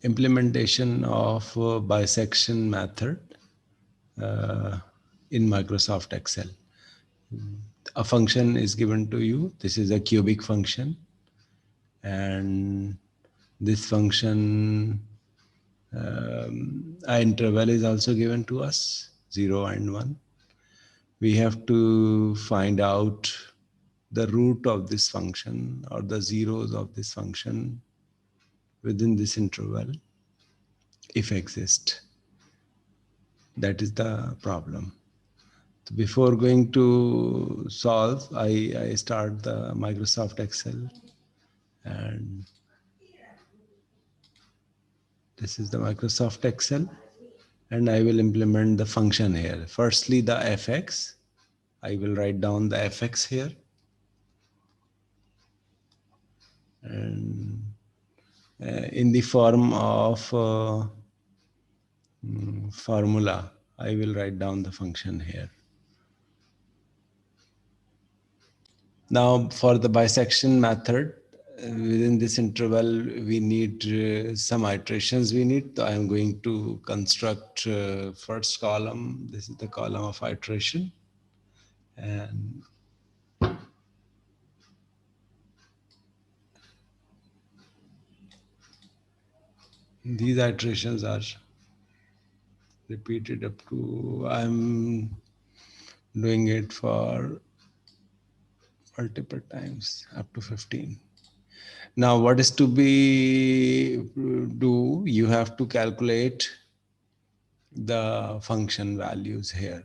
implementation of bisection method in Microsoft Excel. A function is given to you. This is a cubic function, and this function interval is also given to us, 0 and 1. We have to find out the root of this function or the zeros of this function within this interval, if exist. That is the problem. So before going to solve, I start the Microsoft Excel, and this is the Microsoft Excel, and I will implement the function here. Firstly, the fx. I will write down the fx here, and in the form of formula, I will write down the function here. Now for the bisection method, within this interval, we need some iterations we need. So I am going to construct first column. This is the column of iteration. And these iterations are repeated up to, I'm doing it for multiple times, up to 15. Now what is to be do? You have to calculate the function values here.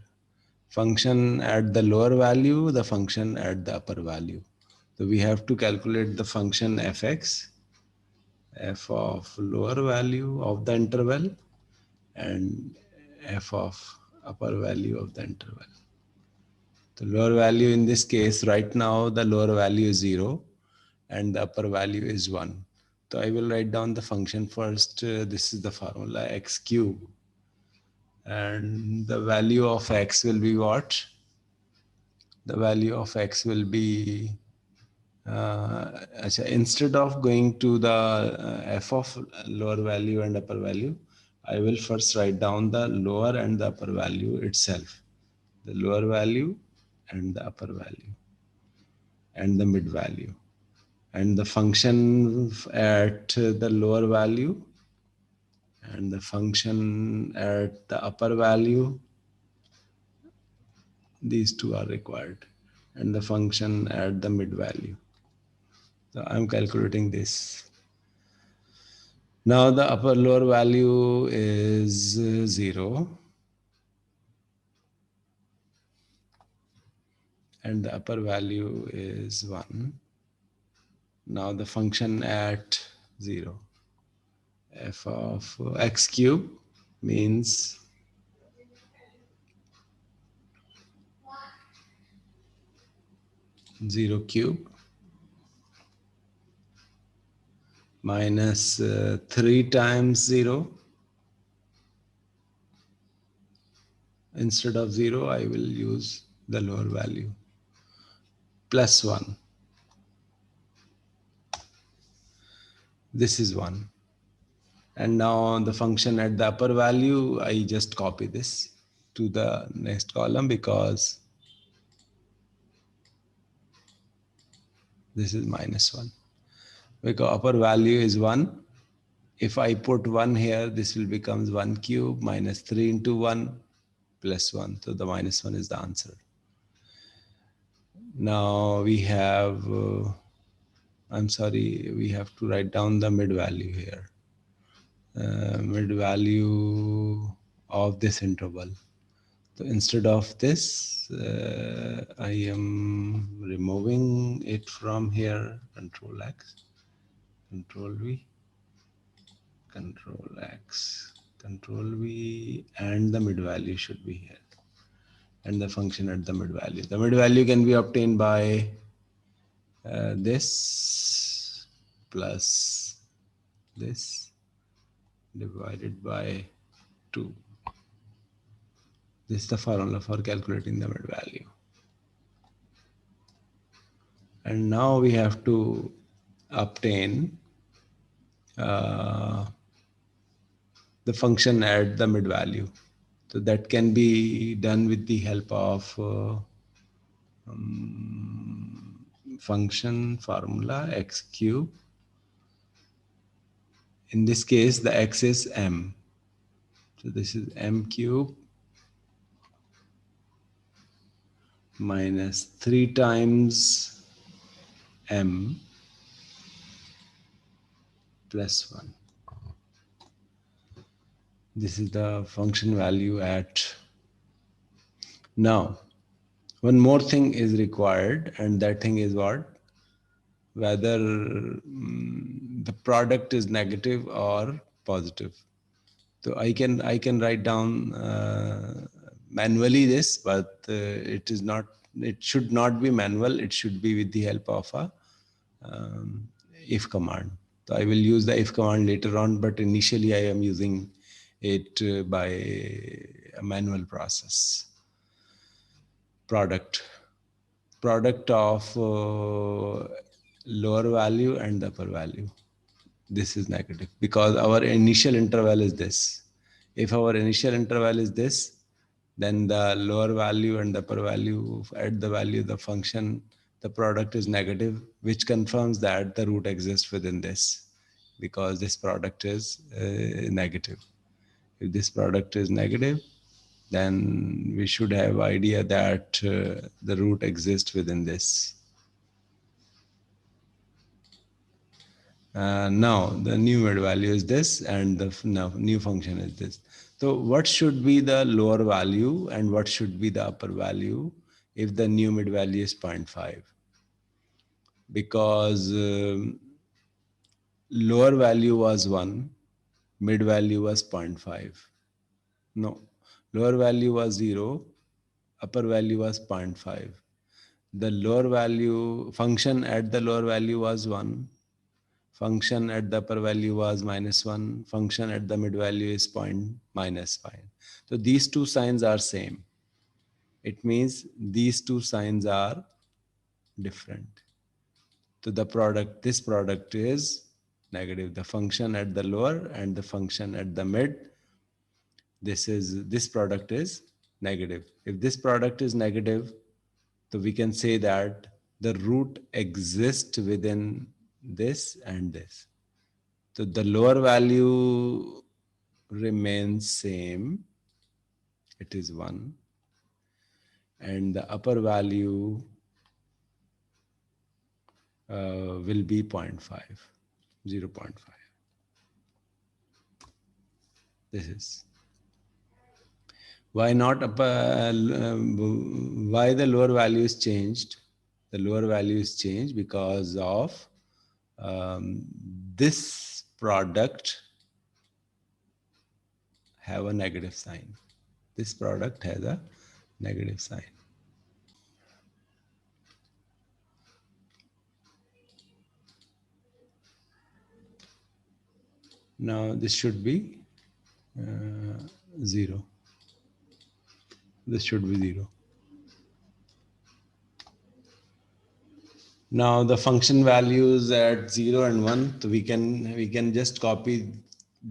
Function at the lower value, the function at the upper value. So we have to calculate the function fx, f of lower value of the interval, and f of upper value of the interval. The lower value in this case, right now, the lower value is 0 and the upper value is 1. So I will write down the function first. This is the formula x cube. And the value of x will be what? The value of x will be, instead of going to the f of lower value and upper value, I will first write down the lower and the upper value itself. The lower value and the upper value and the mid value. And the function at the lower value and the function at the upper value, these two are required, and the function at the mid value. So I'm calculating this. Now the upper lower value is 0 and the upper value is 1. Now the function at 0, f of x cube means zero cube minus 3 times 0. Instead of 0, I will use the lower value, plus 1. This is 1. And now the function at the upper value, I just copy this to the next column because this is minus 1. Because upper value is 1. If I put 1 here, this will become 1 cube minus 3 into 1 plus 1. So the minus 1 is the answer. Now we have, we have to write down the mid value here. Mid value of this interval. So instead of this, I am removing it from here, Control X, Control V, Control X, Control V, and the mid value should be here. And the function at the mid value. The mid value can be obtained by this plus this divided by 2. This is the formula for calculating the mid value. And now we have to obtain the function at the mid value. So that can be done with the help of function formula x cube. In this case, the x is m. So this is m cube minus 3 times m plus 1. This is the function value at. Now, one more thing is required, and that thing is what? Whether the product is negative or positive. So I can write down manually this, but it is not. It should not be manual. It should be with the help of a if command. So I will use the if command later on, but initially I am using it by a manual process. Product of lower value and the upper value. This is negative because our initial interval is this. If our initial interval is this, then the lower value and the upper value at the value of the function, the product is negative, which confirms that the root exists within this, because this product is negative. If this product is negative, then we should have idea that the root exists within this. Now the new mid value is this, and the new function is this. So what should be the lower value and what should be the upper value if the new mid value is 0.5? Because lower value was 1, mid value was 0.5. No, lower value was 0, upper value was 0.5. The lower value function at the lower value was 1. Function at the upper value was -1. Function at the mid value is -5. So these two signs are same. It means these two signs are different. So the product, this product is negative. The function at the lower and the function at the mid, this product is negative. If this product is negative, so we can say that the root exists within this and this. So the lower value remains same, it is 1, and the upper value will be 0.5, 0.5. This is why not why the lower value is changed. The lower value is changed because of this product have a negative sign. This product has a negative sign. Now this should be 0. This should be 0. Now the function values at 0 and 1, so we can just copy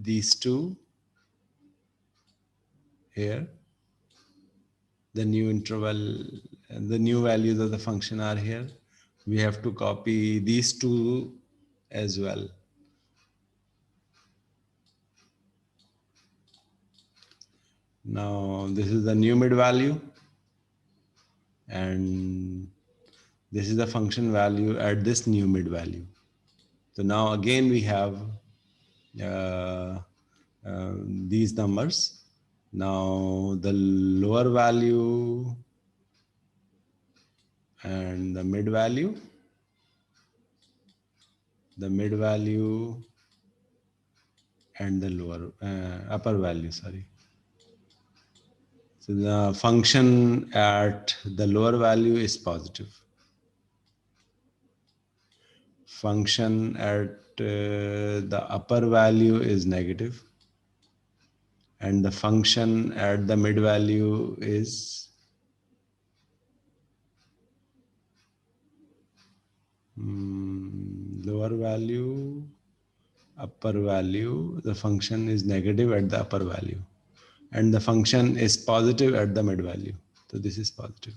these two here. The new interval and the new values of the function are here. We have to copy these two as well. Now this is the new mid value, and this is the function value at this new mid value. So now again we have these numbers. Now the lower value and the mid value and the lower upper value, sorry. So the function at the lower value is positive. Function at the upper value is negative. And the function at the mid value is lower value upper value, the function is negative at the upper value, and the function is positive at the mid value. So this is positive.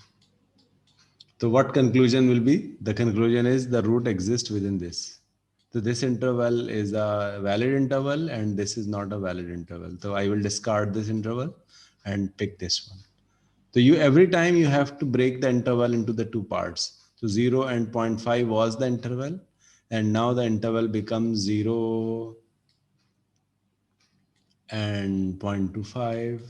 So what conclusion will be? The conclusion is the root exists within this. So this interval is a valid interval and this is not a valid interval. So I will discard this interval and pick this one. So you every time you have to break the interval into the two parts. So 0 and 0.5 was the interval, and now the interval becomes 0 and 0.25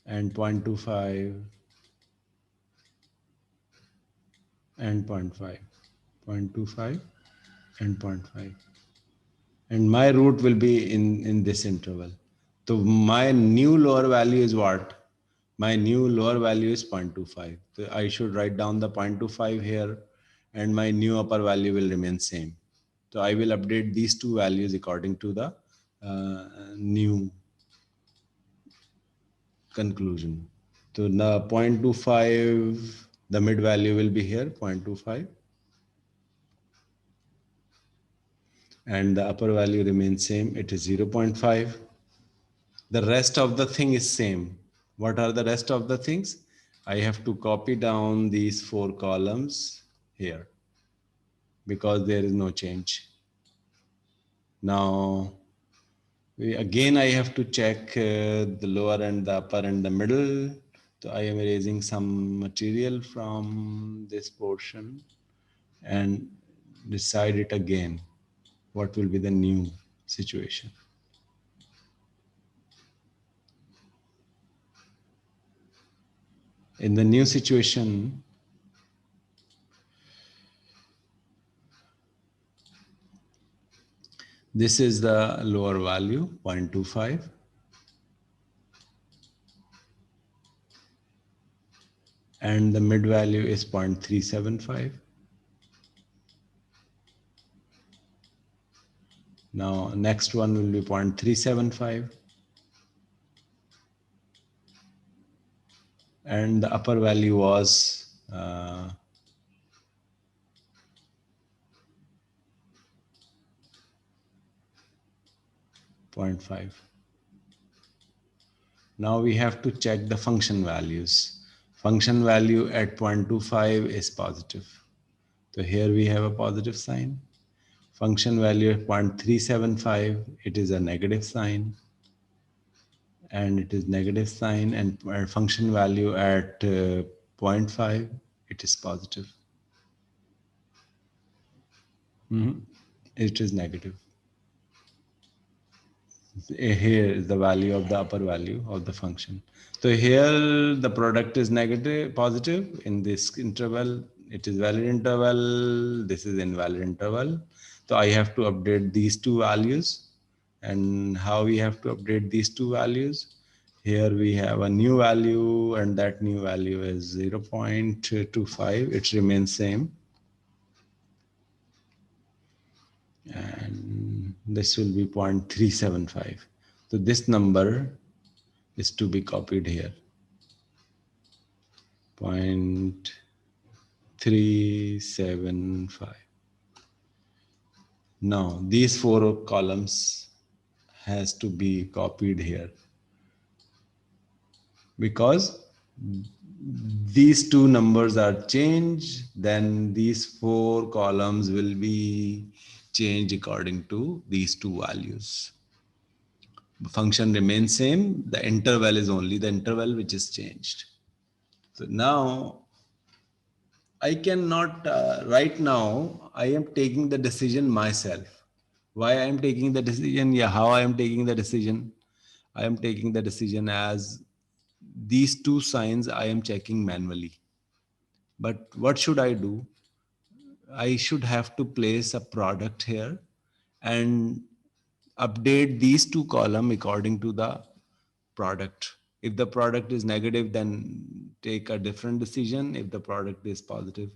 and 0.25 and 0.5, 0.25 and 0.5. And my root will be in this interval. So my new lower value is what? My new lower value is 0.25. So I should write down the 0.25 here, and my new upper value will remain same. So I will update these two values according to the new conclusion. So the 0.25, the mid value will be here, 0.25. And the upper value remains same, it is 0.5. The rest of the thing is same. What are the rest of the things? I have to copy down these 4 columns here because there is no change. Now, again, I have to check the lower and the upper and the middle. So I am erasing some material from this portion and decide it again. What will be the new situation? In the new situation, this is the lower value, 0.25. And the mid value is 0.375. Now, next one will be 0.375. And the upper value was 0.5. Now we have to check the function values. Function value at 0.25 is positive. So here we have a positive sign. Function value at 0.375, it is a negative sign. And it is negative sign, and function value at 0.5, it is positive. It is negative. Here is the value of the upper value of the function. So here the product is negative, positive. In this interval, it is valid interval. This is invalid interval. So I have to update these two values. And how we have to update these two values? Here we have a new value, and that new value is 0.25. It remains same. And this will be 0.375. So this number is to be copied here. 0.375. Now these 4 columns has to be copied here because these two numbers are changed, then these 4 columns will be changed according to these two values. The function remains same, the interval is only the interval which is changed. So now I cannot, right now, I am taking the decision myself. Why I am taking the decision? Yeah, how I am taking the decision? I am taking the decision as these two signs I am checking manually. But what should I do? I should have to place a product here and update these two columns according to the product. If the product is negative, then take a different decision. If the product is positive,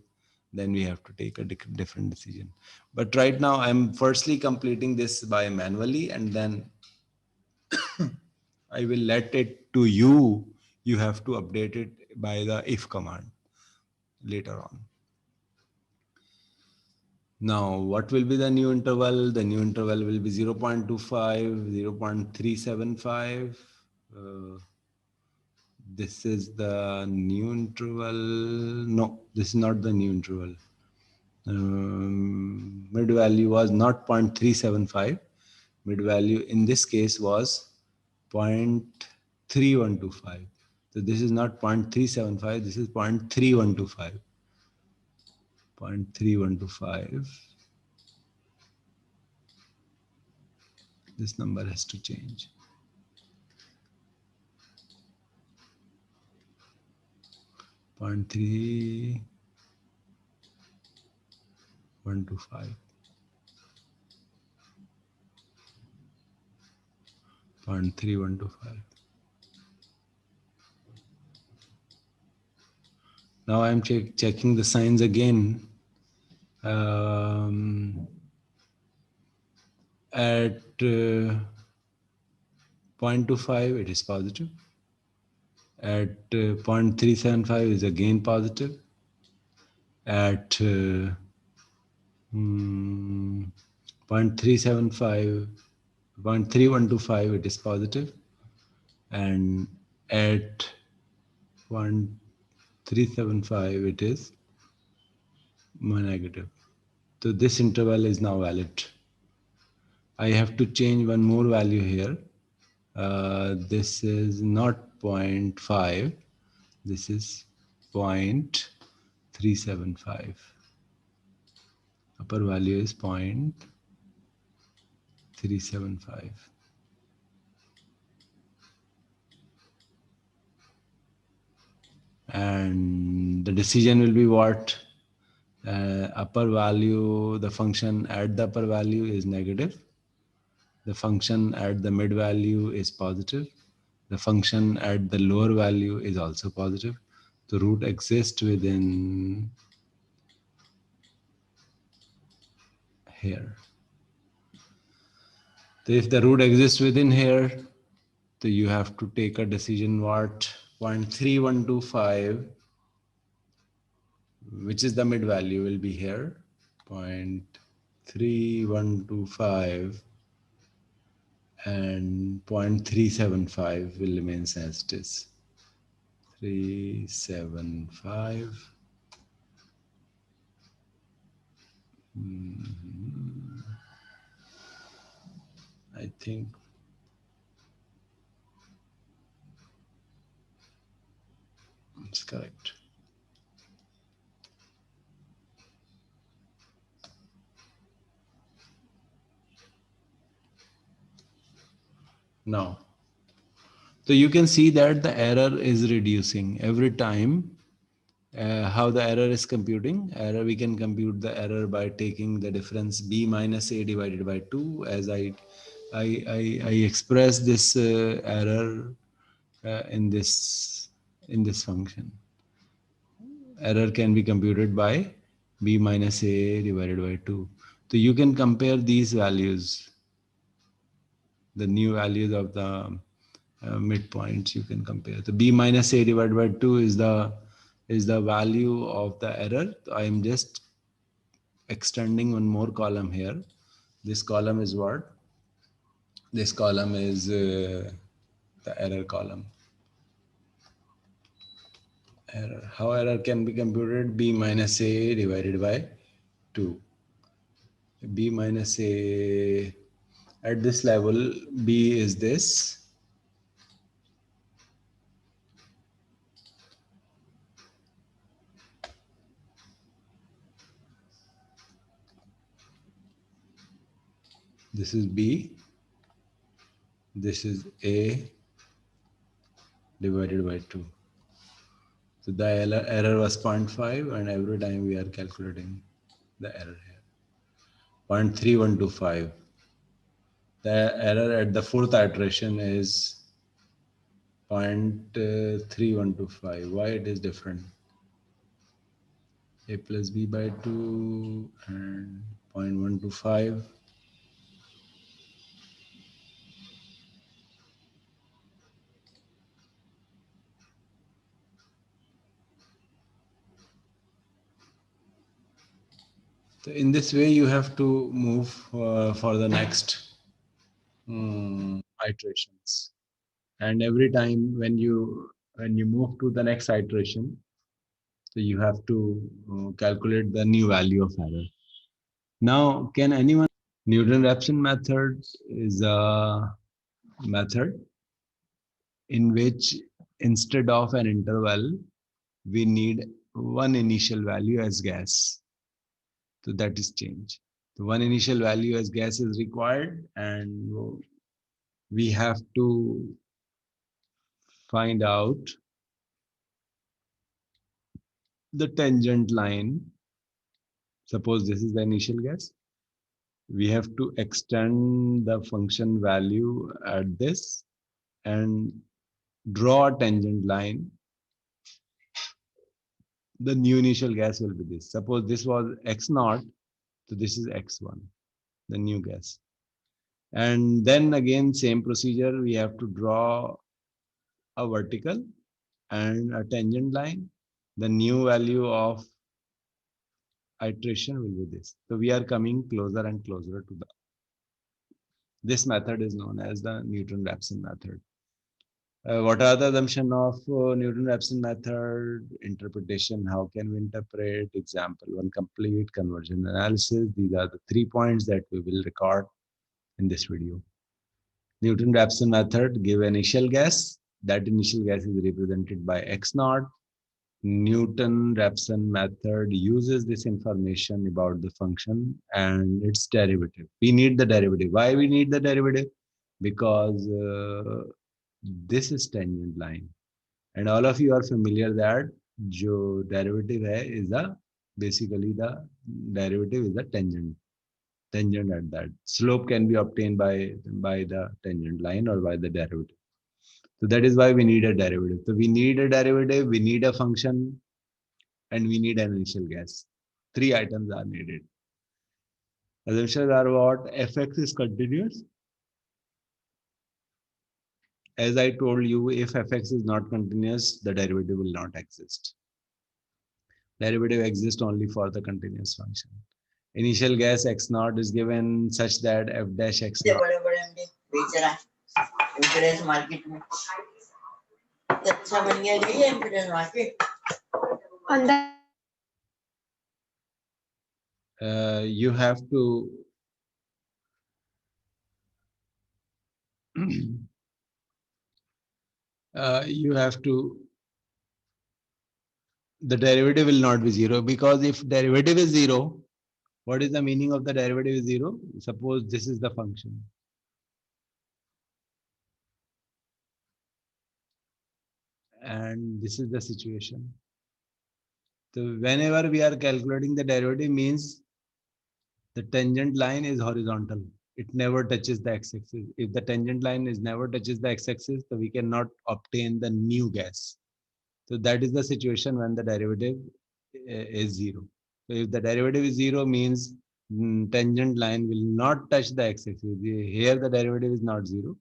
then we have to take a different decision. But right now I'm firstly completing this by manually, and then I will let it to you. You have to update it by the if command later on. Now, what will be the new interval? The new interval will be 0.25, 0.375. This is the new interval. No, this is not the new interval. Mid value was not 0.375. Mid value in this case was 0.3125. So this is not 0.375, this is 0.3125. 0.3125. This number has to change. 0.3125. 0.3125. Now I'm checking the signs again. At 0.25 it is positive. At 0.375 is again positive. At 0.375, 0.3125 it is positive, and at 0.375 it is negative. So this interval is now valid. I have to change one more value here. This is not 0.5, this is 0.375. Upper value is 0.375. And the decision will be what? Upper value, the function at the upper value is negative. The function at the mid value is positive. The function at the lower value is also positive. The root exists within here. So if the root exists within here, so you have to take a decision what? 0.3125, which is the mid value, will be here. 0.3125 and 0.375 will remain as it is. 375. I think it's correct. Now, so you can see that the error is reducing every time. How the error is computing? Error, we can compute the error by taking the difference b minus a divided by 2. As I express this error in this function. Error can be computed by b minus a divided by 2. So you can compare these values, the new values of the midpoints you can compare. The b minus a divided by 2 is the value of the error. I am just extending one more column here. This column is what? This column is the error column. Error. How error can be computed? B minus a divided by 2. B minus a at this level, B is this. This is B. This is A divided by 2. So the error was 0.5, and every time we are calculating the error here. 0.3125. The error at the fourth iteration is 0.3125. Why it is different? A plus B by 2 and 0.125. So in this way, you have to move for the next iterations. And every time when you move to the next iteration, so you have to calculate the new value of error. Now, can anyone? Newton-Raphson method is a method in which instead of an interval, we need one initial value as gas. So that is change. So one initial value as gas is required, and we have to find out the tangent line. Suppose this is the initial gas. We have to extend the function value at this and draw a tangent line. The new initial gas will be this. Suppose this was x naught, so this is x1, the new gas. And then again, same procedure, we have to draw a vertical and a tangent line. The new value of iteration will be this. So we are coming closer and closer to the. This method is known as the Newton-Raphson method. What are the assumptions of Newton-Raphson method? Interpretation, how can we interpret? Example, one complete conversion analysis. These are the 3 points that we will record in this video. Newton-Raphson method, give initial gas. That initial gas is represented by x naught. Newton-Raphson method uses this information about the function and its derivative. We need the derivative. Why we need the derivative? Because this is tangent line, and all of you are familiar that जो derivative है is the basically the derivative is the tangent at that. Slope can be obtained by the tangent line or by the derivative. So that is why we need a derivative. So we need a derivative, we need a function, and we need an initial gas. 3 items are needed. Assumptions are what? Fx is continuous. As I told you, if fx is not continuous, the derivative will not exist. Derivative exists only for the continuous function. Initial gas x naught is given such that f dash x naught. You have to the derivative will not be 0, because if derivative is 0, what is the meaning of the derivative is 0? Suppose this is the function. And this is the situation. So whenever we are calculating the derivative, means the tangent line is horizontal. It never touches the x-axis. If the tangent line is never touches the x-axis, so we cannot obtain the new gas. So that is the situation when the derivative is 0. So if the derivative is 0, means tangent line will not touch the x-axis. Here the derivative is not 0.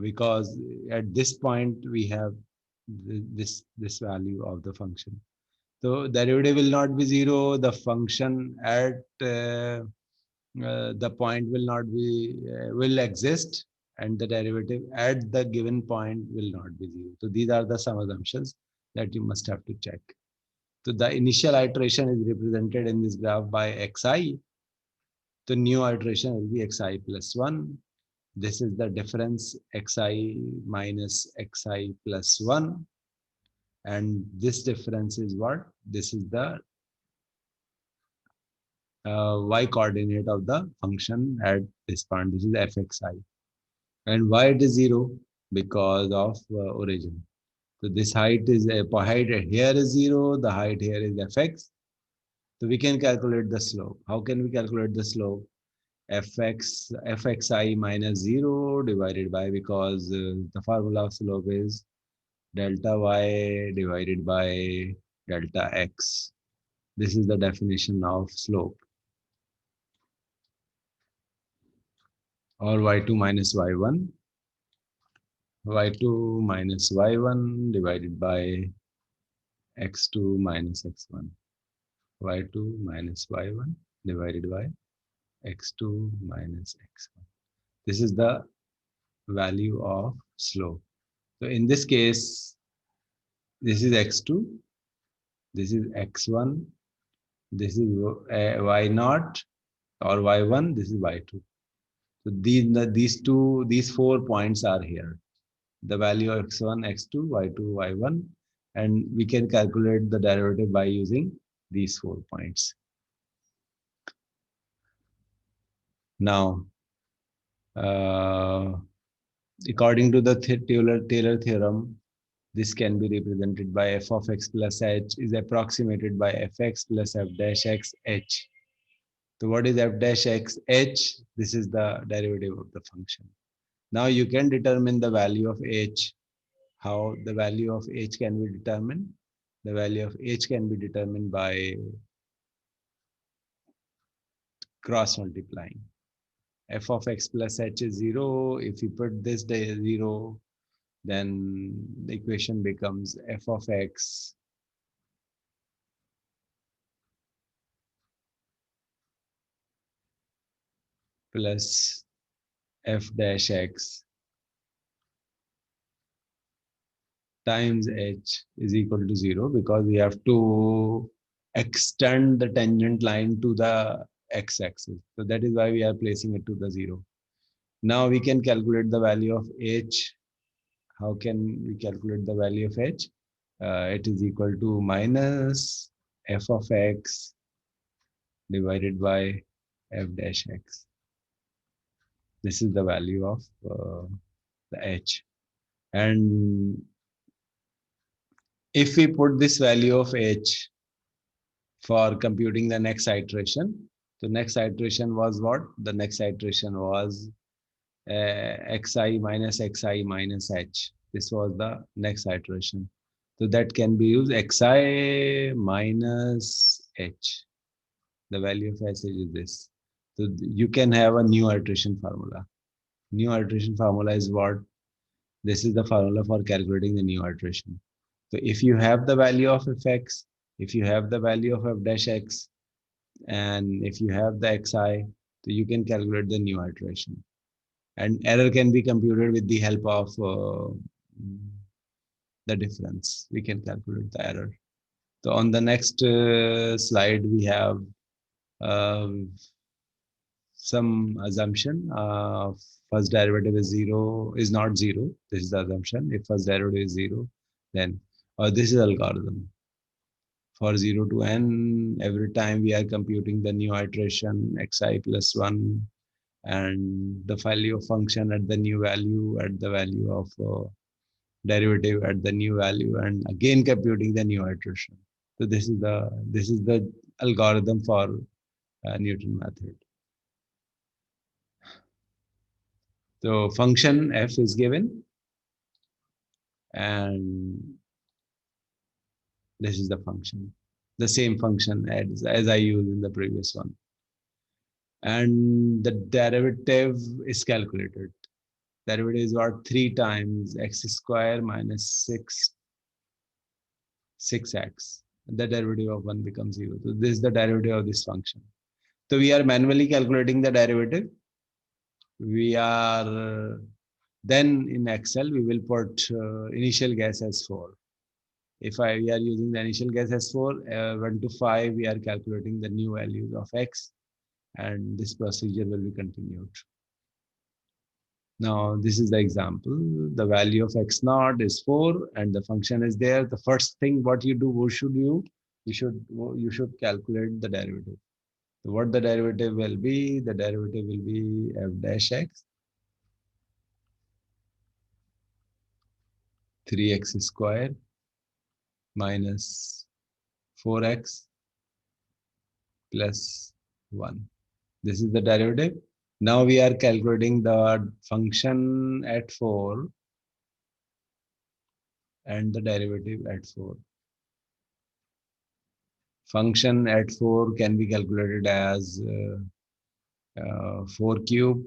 Because at this point we have this value of the function. So derivative will not be 0. The function at the point will not be will exist, and the derivative at the given point will not be 0. So these are the some assumptions that you must have to check. So the initial iteration is represented in this graph by xi. The new iteration will be xi plus 1. This is the difference xi minus xi plus 1. And this difference is what? This is the y coordinate of the function at this point. This is fxi. And why it is 0? Because of origin. So this height is height here is 0. The height here is fx. So we can calculate the slope. How can we calculate the slope? Fxi minus 0 divided by, because the formula of slope is delta y divided by delta x. This is the definition of slope. Or y2 minus y1. y2 minus y1 divided by x2 minus x1. y2 minus y1 divided by x2 minus x1. This is the value of slope. So in this case, this is x2, this is x1, this is y0 or y1, this is y2. So these 4 points are here. The value of x1, x2, y2, y1, and we can calculate the derivative by using these 4 points. Now, according to the Taylor theorem, this can be represented by f of x plus h is approximated by fx plus f dash x h. So what is f dash x h? This is the derivative of the function. Now you can determine the value of h. How the value of h can be determined? The value of h can be determined by cross multiplying. F of x plus h is 0. If you put this 0, then the equation becomes f of x plus f dash x times h is equal to 0, because we have to extend the tangent line to the x-axis. So that is why we are placing it to the 0. Now we can calculate the value of h. How can we calculate the value of h? It is equal to minus f of x divided by f dash x. This is the value of the h. And if we put this value of h for computing the next iteration, the next iteration was what? The next iteration was xi minus xi minus h. This was the next iteration. So that can be used xi minus h. The value of h is this. So you can have a new iteration formula. New iteration formula is what? This is the formula for calculating the new iteration. So if you have the value of fx, if you have the value of f dash x, and if you have the xi, so you can calculate the new iteration. And error can be computed with the help of the difference. We can calculate the error. So on the next slide, we have um, some assumption. First derivative is 0, is not 0. This is the assumption. If first derivative is 0, then this is algorithm. For 0 to n, every time we are computing the new iteration xi plus 1 and the value of function at the new value, at the value of derivative at the new value, and again computing the new iteration. So this is the algorithm for Newton method. So function f is given, and this is the function, the same function as I used in the previous one. And the derivative is calculated. Derivative is what? 3 times x square minus 6x. The derivative of 1 becomes 0. So this is the derivative of this function. So we are manually calculating the derivative. We are then in Excel, we will put initial guess as 4. If we are using the initial guess as 4, 1 to 5, we are calculating the new values of x, and this procedure will be continued. Now, this is the example. The value of x naught is 4, and the function is there. The first thing what you do, what should you? You should calculate the derivative. So what the derivative will be? The derivative will be f dash x 3x square minus 4x plus 1. This is the derivative. Now we are calculating the function at 4 and the derivative at 4. Function at 4 can be calculated as 4 cube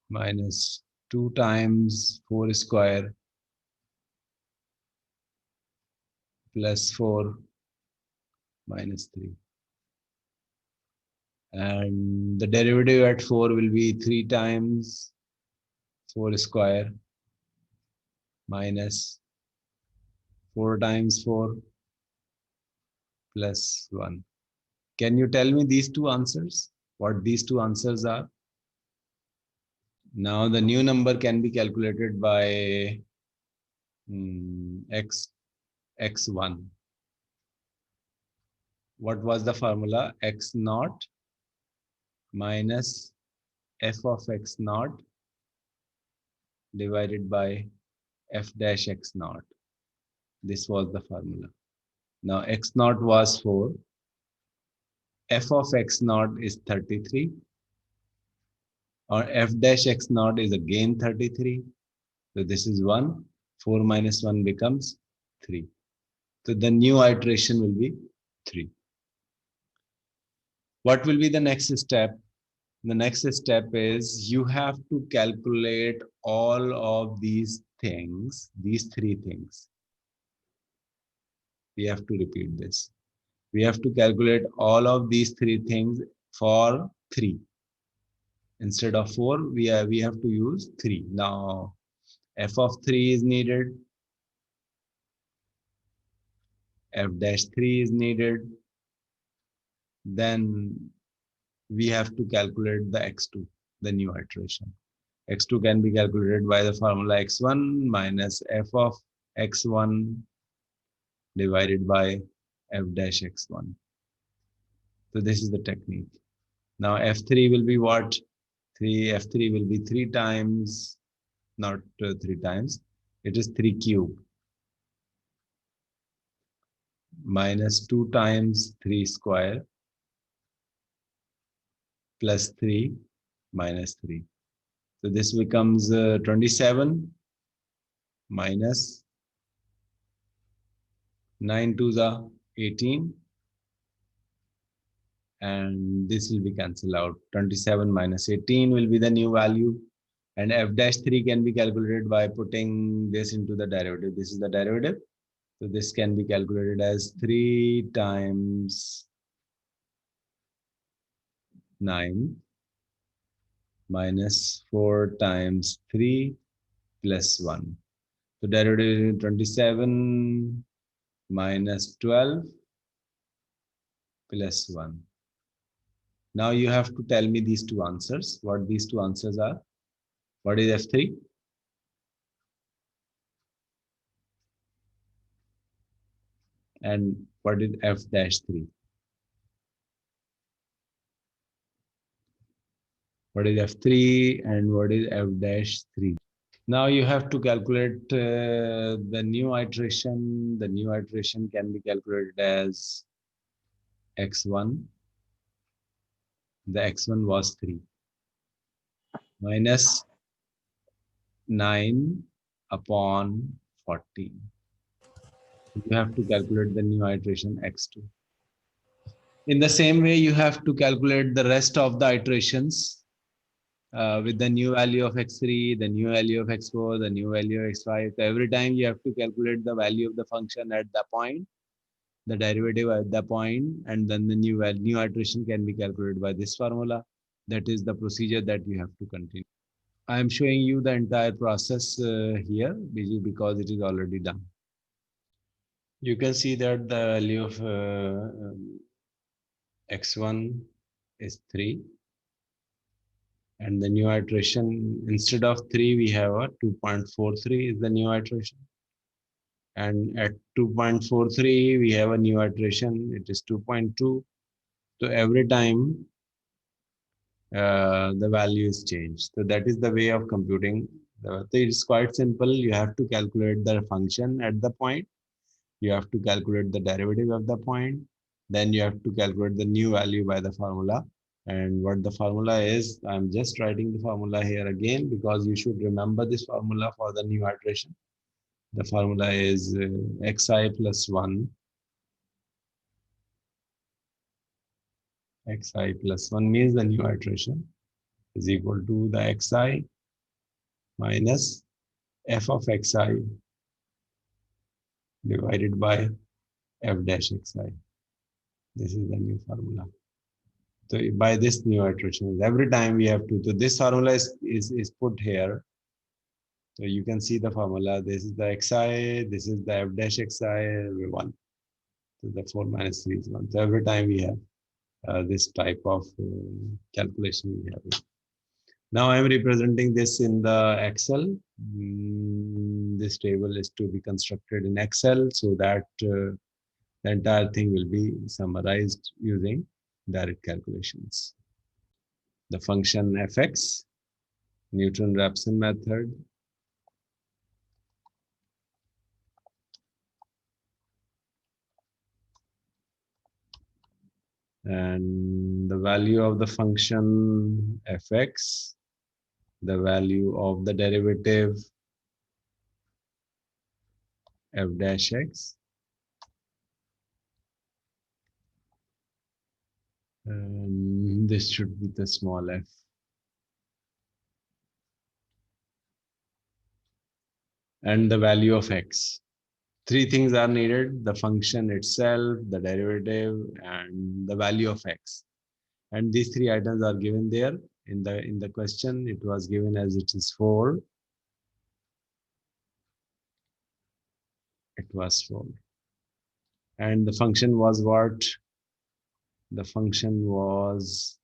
minus 2 times 4 square plus 4 minus 3. And the derivative at 4 will be 3 times 4 square minus 4 times 4 plus 1. Can you tell me these two answers? What these two answers are? Now the new number can be calculated by x1. What was the formula? X naught minus f of x naught divided by f dash x naught. This was the formula. Now x naught was 4. F of x naught is 33. Or f dash x naught is again 33. So this is 1. 4 minus 1 becomes 3. So the new iteration will be 3. What will be the next step? The next step is you have to calculate all of these things, these three things. We have to repeat this. We have to calculate all of these three things for 3. Instead of 4, we have to use 3. Now, f of 3 is needed. F dash 3 is needed. Then we have to calculate the x2, the new iteration. X2 can be calculated by the formula x1 minus f of x1 divided by f dash x1. So this is the technique. Now f3 will be what? F3 will be 3 times, not 3 times, it is 3 cube minus 2 times 3 square plus 3 minus 3. So this becomes 27 minus 9 to the 18. And this will be cancelled out. 27 minus 18 will be the new value. And f dash 3 can be calculated by putting this into the derivative. This is the derivative. So this can be calculated as 3 times 9 minus 4 times 3 plus 1. So derivative is 27 minus 12 plus 1. Now you have to tell me these two answers, what these two answers are. What is F3? And what is F dash 3? What is F3 and what is F dash 3? Now you have to calculate the new iteration. The new iteration can be calculated as x1. The x1 was 3 minus 9 upon 14. You have to calculate the new iteration x2. In the same way, you have to calculate the rest of the iterations with the new value of x3, the new value of x4, the new value of x5. So every time you have to calculate the value of the function at the point, the derivative at the point, and then the new iteration can be calculated by this formula. That is the procedure that you have to continue. I am showing you the entire process here because it is already done. You can see that the value of x1 is 3. And the new iteration, instead of 3, we have a 2.43 is the new iteration. And at 2.43, we have a new iteration, it is 2.2. So every time the value is changed. So that is the way of computing. So it's quite simple. You have to calculate the function at the point. You have to calculate the derivative of the point. Then you have to calculate the new value by the formula. And what the formula is, I'm just writing the formula here again because you should remember this formula for the new iteration. The formula is xi plus 1. Xi plus 1 means the new iteration is equal to the xi minus f of xi divided by f dash xi. This is the new formula. So by this new iteration, every time we have to, so this formula is put here. So you can see the formula. This is the xi, this is the f dash xi, 1. So the 4 minus 3 is 1. So every time we have this type of calculation we have. Now I am representing this in the Excel. This table is to be constructed in Excel so that the entire thing will be summarized using direct calculations. The function fx, Newton-Raphson method, and the value of the function fx, the value of the derivative f dash x, and this should be the small f, and the value of x. Three things are needed: the function itself, the derivative, and the value of x. And these three items are given there in the question. It was given as it is 4. It was 4. And the function was what? The function was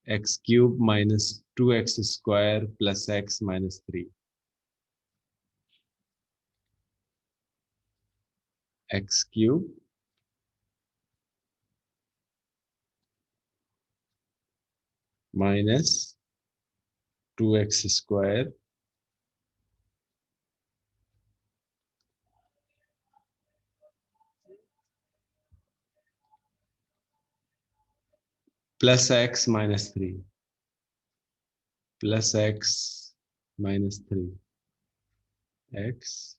x cube minus 2x square plus x minus 3. X cube minus 2x square plus x minus 3. Plus x minus 3. X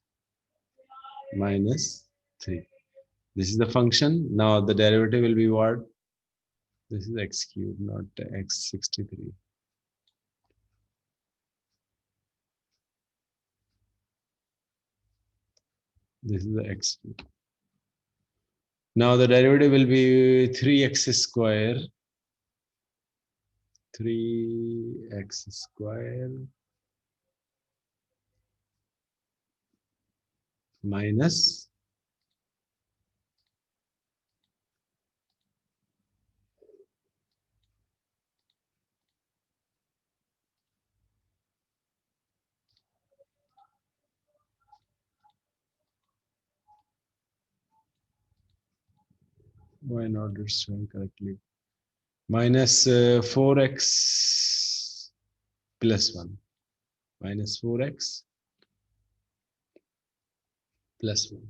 minus 3. This is the function. Now the derivative will be what? This is x cubed, not x63. This is the x cubed. Now the derivative will be 3x square. 3x square minus why not it's showing correctly? Minus 4x plus 1. Minus 4x plus 1.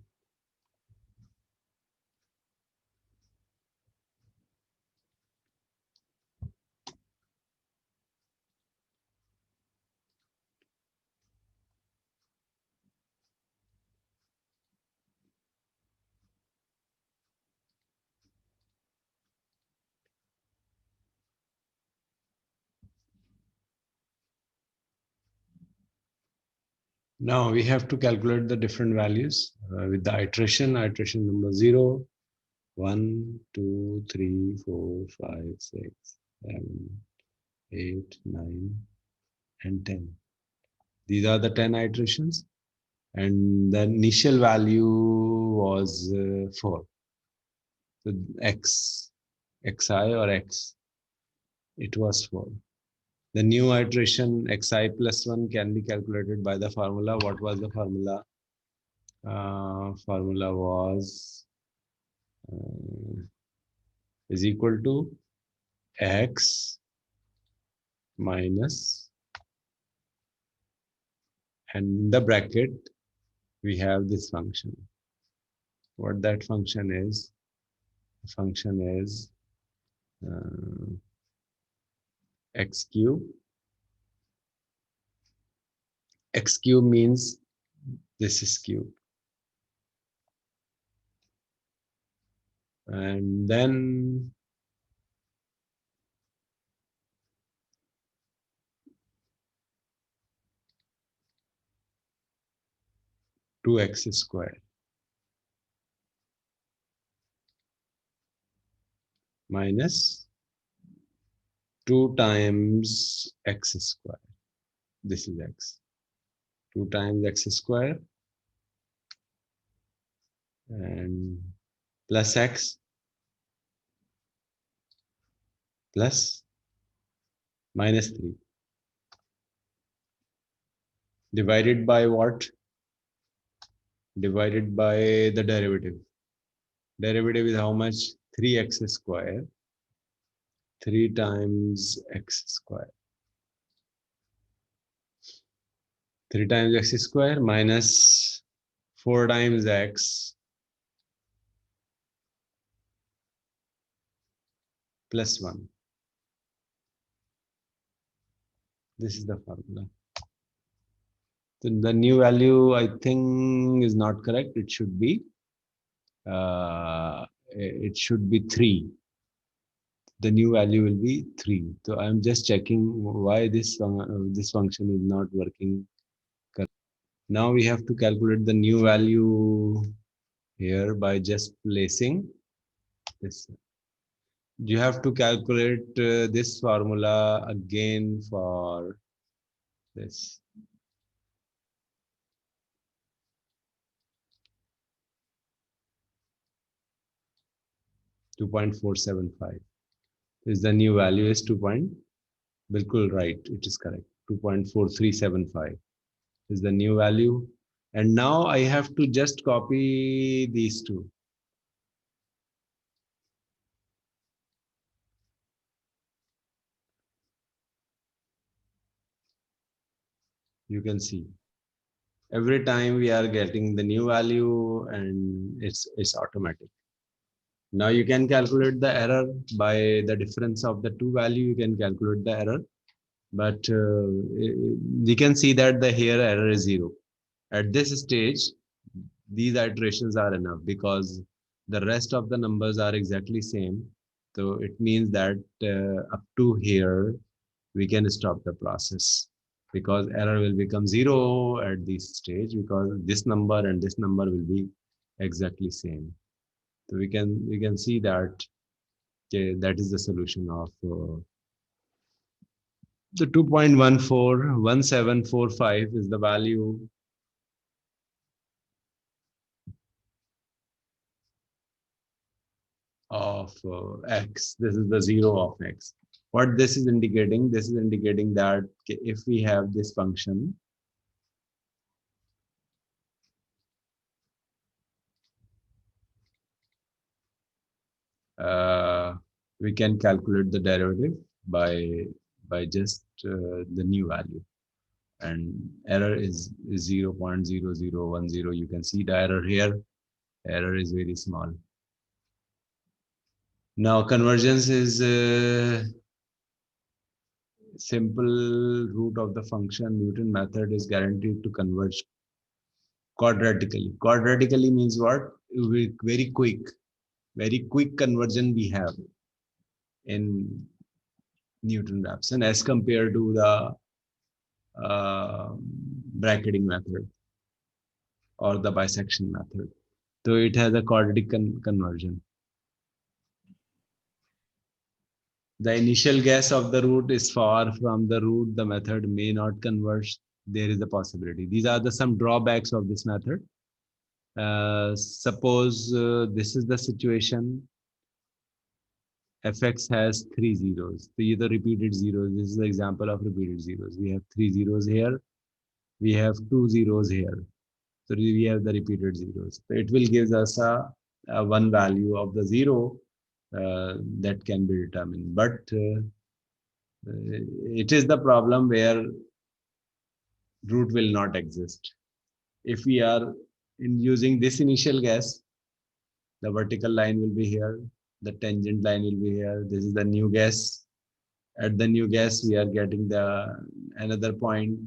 Now we have to calculate the different values with the iteration number 0, 1, 2, 3, 4, 5, 6, 7, 8, 9, and 10. These are the 10 iterations, and the initial value was 4. So xi or x, it was 4. The new iteration xi plus 1 can be calculated by the formula. What was the formula? Formula was is equal to x minus, and in the bracket we have this function. What that function is? The function is x cube. X cube means this is cube, and then two x square. minus 2 times x square. This is x. 2 times x square and plus x plus minus 3 divided by what? Divided by the derivative. Derivative is how much? 3x square. 3 times x square. 3 times x square minus 4 times x plus 1. This is the formula. So the new value, I think, is not correct. It should be 3. The new value will be 3. So I'm just checking why this function is not working correct. Now we have to calculate the new value here by just placing this. You have to calculate this formula again for this. $2.475 is the new value is 2. Bilkul right, it is correct. 2.4375 is the new value. And now I have to just copy these two. You can see every time we are getting the new value and it's automatic. Now you can calculate the error by the difference of the two value. You can calculate the error, but we can see that the here error is 0. At this stage, these iterations are enough because the rest of the numbers are exactly same. So it means that up to here, we can stop the process because error will become 0 at this stage because this number and this number will be exactly same. So we can see that that is the solution of the 2.141745 is the value of x. This is the 0 of x. What this is indicating? This is indicating that if we have this function, we can calculate the derivative by just the new value, and error is 0.0010. You can see the error here. Error is very small. Now convergence is simple root of the function. Newton method is guaranteed to converge quadratically. Quadratically means what? Very quick conversion we have in Newton Raphson as compared to the bracketing method or the bisection method. So it has a quadratic conversion. The initial guess of the root is far from the root. The method may not converge. There is a possibility. These are the some drawbacks of this method. Suppose this is the situation. Fx has 3 zeros. These are the repeated zeros. This is the example of repeated zeros. We have 3 zeros here. We have 2 zeros here. So we have the repeated zeros. So it will give us a one value of the 0 that can be determined. But it is the problem where root will not exist. If we are using this initial guess, the vertical line will be here, the tangent line will be here. This is the new guess. At the new guess, we are getting the another point.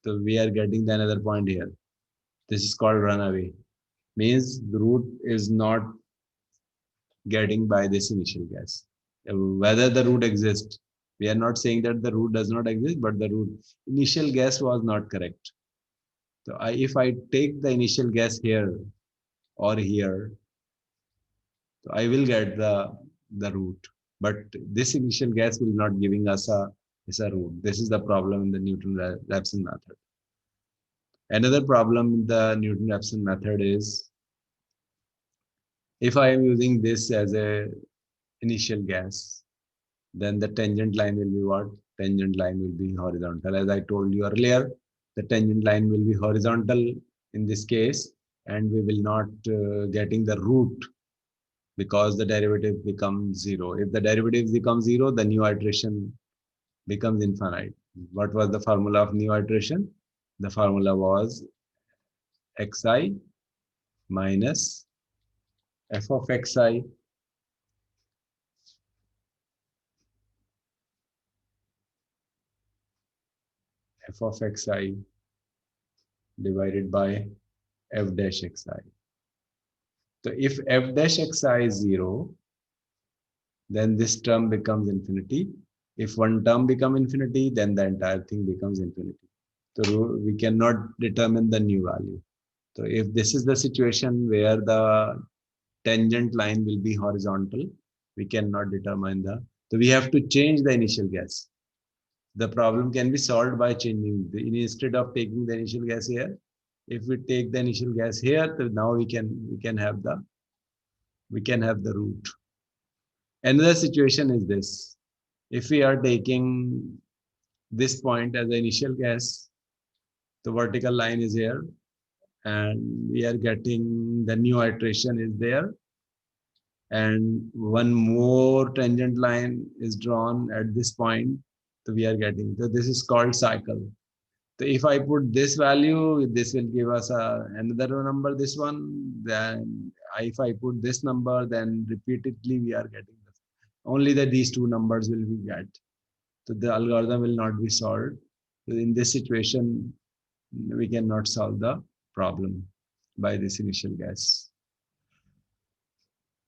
So we are getting the another point here. This is called runaway. Means the root is not getting by this initial guess. Whether the root exists, we are not saying that the root does not exist, but the root initial guess was not correct. So if I take the initial guess here or here, so I will get the root. but this initial gas will not giving us a root. This is the problem in the Newton-Raphson method. Another problem in the Newton-Raphson method is, if I am using this as a initial gas, then the tangent line will be what? Tangent line will be horizontal. As I told you earlier, the tangent line will be horizontal in this case, and we will not getting the root because the derivative becomes zero. If the derivatives become zero, the new iteration becomes infinite. What was the formula of new iteration? The formula was xi minus f of xi f of xi divided by f dash xi. So if f dash xi is 0, then this term becomes infinity. If one term becomes infinity, then the entire thing becomes infinity. So we cannot determine the new value. So if this is the situation where the tangent line will be horizontal, we cannot determine the, so we have to change the initial gas. The problem can be solved by changing the, instead of taking the initial gas here, if we take the initial gas here, so now we can have the root. Another situation is this: if we are taking this point as the initial gas, the vertical line is here, and we are getting the new iteration is there, and one more tangent line is drawn at this point, so we are getting, so this is called cycle. So if I put this value, this will give us another number, this one. Then if I put this number, then repeatedly we are getting this. Only that these two numbers will be get. So the algorithm will not be solved. So in this situation, we cannot solve the problem by this initial gas.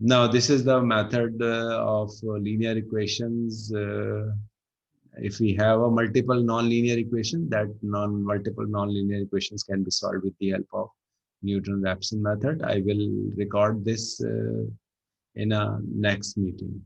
Now, this is the method of linear equations. If we have a multiple non-linear equation, that multiple non-linear equations can be solved with the help of Newton-Raphson method. I will record this in a next meeting.